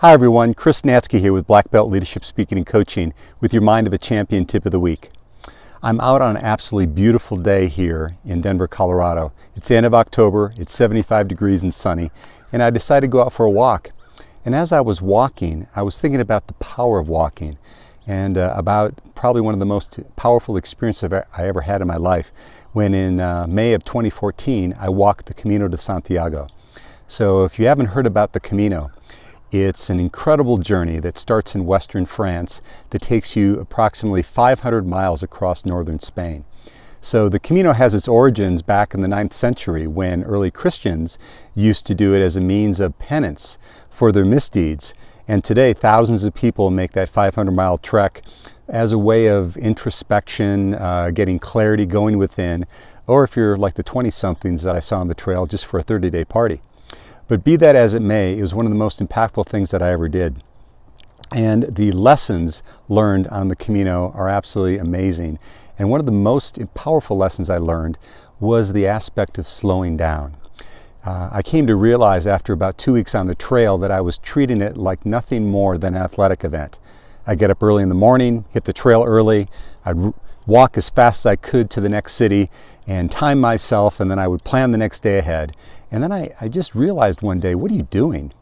Hi everyone, Chris Natzke here with Black Belt Leadership Speaking and Coaching with your Mind of a Champion tip of the week. I'm out on an absolutely beautiful day here in Denver, Colorado. It's the end of October, it's 75 degrees and sunny, and I decided to go out for a walk. And as I was walking, I was thinking about the power of walking and about probably one of the most powerful experiences I ever had in my life when in May of 2014 I walked the Camino de Santiago. So if you haven't heard about the Camino, it's an incredible journey that starts in western France that takes you approximately 500 miles across northern Spain. So the Camino has its origins back in the 9th century when early Christians used to do it as a means of penance for their misdeeds. And today thousands of people make that 500-mile trek as a way of introspection, getting clarity, going within, or if you're like the 20-somethings that I saw on the trail, just for a 30-day party. But be that as it may, it was one of the most impactful things that I ever did. And the lessons learned on the Camino are absolutely amazing. And one of the most powerful lessons I learned was the aspect of slowing down. I came to realize after about 2 weeks on the trail that I was treating it like nothing more than an athletic event. I'd get up early in the morning, hit the trail early, I'd walk as fast as I could to the next city and time myself, and then I would plan the next day ahead. And then I just realized one day, what are you doing?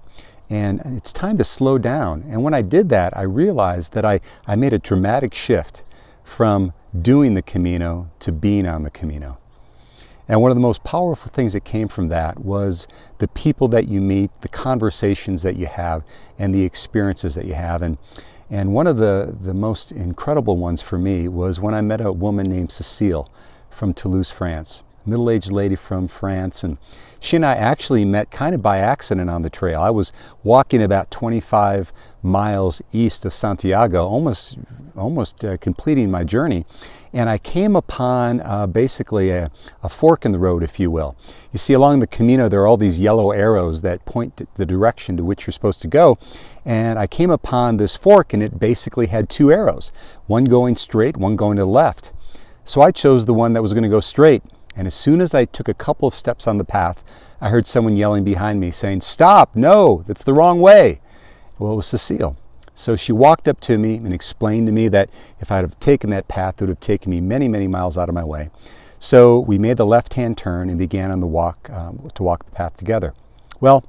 And it's time to slow down. And when I did that, I realized that I made a dramatic shift from doing the Camino to being on the Camino. And one of the most powerful things that came from that was the people that you meet, the conversations that you have, and the experiences that you have. And one of the most incredible ones for me was when I met a woman named Cecile from Toulouse, France, a middle-aged lady from France. And she and I actually met kind of by accident on the trail. I was walking about 25 miles east of Santiago, almost completing my journey. And I came upon basically a fork in the road, if you will. You see, along the Camino, there are all these yellow arrows that point to the direction to which you're supposed to go. And I came upon this fork, and it basically had two arrows, one going straight, one going to the left. So I chose the one that was going to go straight. And as soon as I took a couple of steps on the path, I heard someone yelling behind me saying, "Stop, no, that's the wrong way." Well, it was Cecile. So she walked up to me and explained to me that if I'd have taken that path, it would have taken me many, many miles out of my way. So we made the left-hand turn and began on the walk to walk the path together. Well,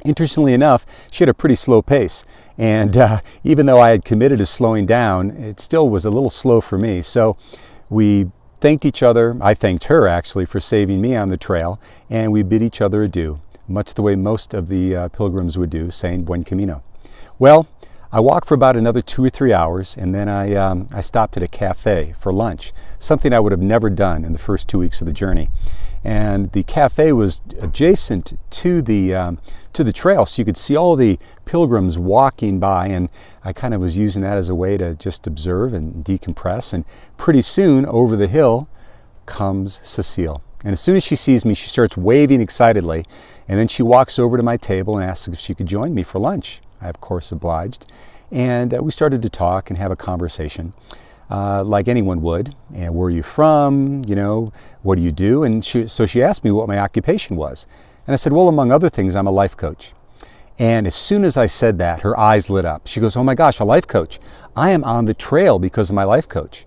interestingly enough, she had a pretty slow pace. And even though I had committed to slowing down, it still was a little slow for me. So we thanked each other. I thanked her actually for saving me on the trail, and we bid each other adieu, much the way most of the pilgrims would do, saying Buen Camino. Well, I walked for about another 2 or 3 hours, and then I stopped at a cafe for lunch, something I would have never done in the first 2 weeks of the journey. And the cafe was adjacent to the trail, so you could see all the pilgrims walking by, and I kind of was using that as a way to just observe and decompress. And pretty soon, over the hill comes Cecile. And as soon as she sees me, she starts waving excitedly, and then she walks over to my table and asks if she could join me for lunch. I, of course, obliged. And we started to talk and have a conversation like anyone would. And where are you from? You know, what do you do? And so she asked me what my occupation was. And I said, well, among other things, I'm a life coach. And as soon as I said that, her eyes lit up. She goes, "Oh my gosh, a life coach. I am on the trail because of my life coach."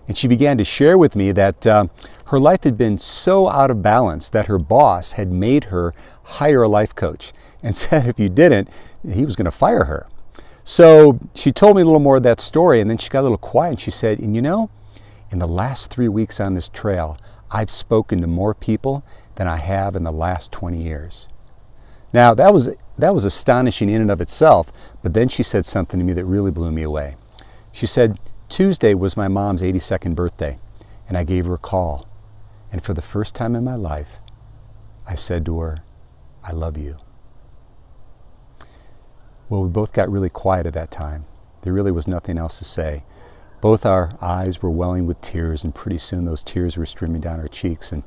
And she began to share with me that her life had been so out of balance that her boss had made her hire a life coach and said if you didn't, he was going to fire her. So she told me a little more of that story, and then she got a little quiet and she said, "And you know, in the last 3 weeks on this trail, I've spoken to more people than I have in the last 20 years. Now, that was astonishing in and of itself, but then she said something to me that really blew me away. She said, "Tuesday was my mom's 82nd birthday, and I gave her a call. And for the first time in my life, I said to her, 'I love you.'" Well, we both got really quiet at that time. There really was nothing else to say. Both our eyes were welling with tears, and pretty soon those tears were streaming down our cheeks. And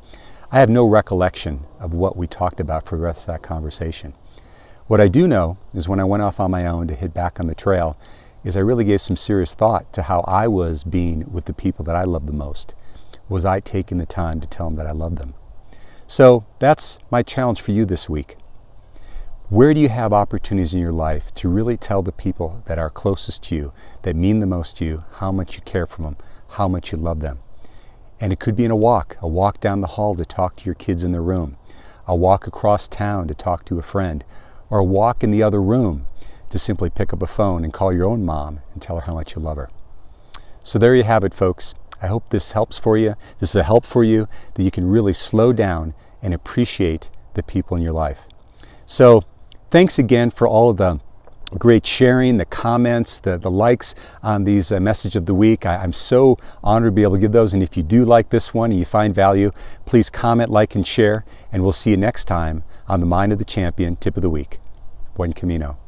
I have no recollection of what we talked about for the rest of that conversation. What I do know is when I went off on my own to hit back on the trail, is I really gave some serious thought to how I was being with the people that I love the most. Was I taking the time to tell them that I love them? So that's my challenge for you this week. Where do you have opportunities in your life to really tell the people that are closest to you, that mean the most to you, how much you care for them, how much you love them? And it could be in a walk down the hall to talk to your kids in their room, a walk across town to talk to a friend, or a walk in the other room to simply pick up a phone and call your own mom and tell her how much you love her. So there you have it, folks. I hope this helps for you. This is a help for you that you can really slow down and appreciate the people in your life. So thanks again for all of the great sharing, the comments, the likes on these message of the week. I'm so honored to be able to give those. And if you do like this one and you find value, please comment, like, and share. And we'll see you next time on the Mind of the Champion Tip of the Week. Buen Camino.